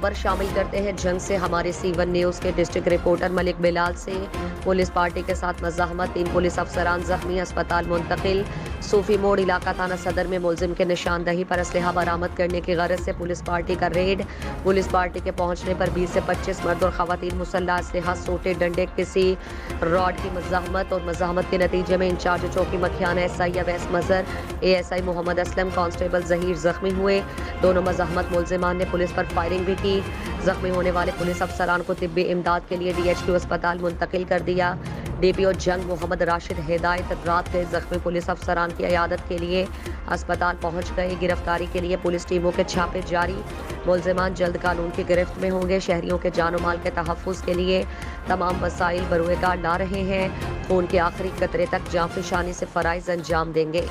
खबर शामिल करते हैं जंग से हमारे C1 न्यूज़ के डिस्ट्रिक्ट रिपोर्टर मलिक बिलाल से। पुलिस पार्टी के साथ मज़ाहमत, 3 पुलिस अफसरान जख्मी, अस्पताल मुंतकिल। सूफी मोड़ इलाका थाना सदर में मुलजिम के निशानदही पर असलहा बरामद करने की गरज से पुलिस पार्टी का रेड। पुलिस पार्टी के पहुंचने पर 20 से 25 मर्द और खवातीन मुसल्लह असलहा, सोटे, डंडे, किसी रॉड की मज़ाहमत के नतीजे में इंचार्ज चौकी मखियाना SI अवैस मजहर, ASI मोहम्मद असलम, कांस्टेबल जहीर जख्मी हुए। दोनों मज़ाहमत मुलजिमान ने पुलिस पर फायरिंग भी की। जख्मी होने वाले पुलिस अफसरान को तिब्बी इमदाद के लिए DHQ अस्पताल मुंतकिल कर दिया। DPO जंग मोहम्मद राशिद हिदायत रात गए जख्मी पुलिस अफसरान की इयादत के लिए अस्पताल पहुंच गए। गिरफ्तारी के लिए पुलिस टीमों के छापे जारी। मुलजिमान जल्द कानून की गिरफ्त में होंगे। शहरियों के जानो माल के तहफ़्फ़ुज़ के लिए तमाम वसाइल बरूए कार ला रहे हैं। खून के आखिरी कतरे तक जांफिशानी से फ़राइज़ अंजाम देंगे।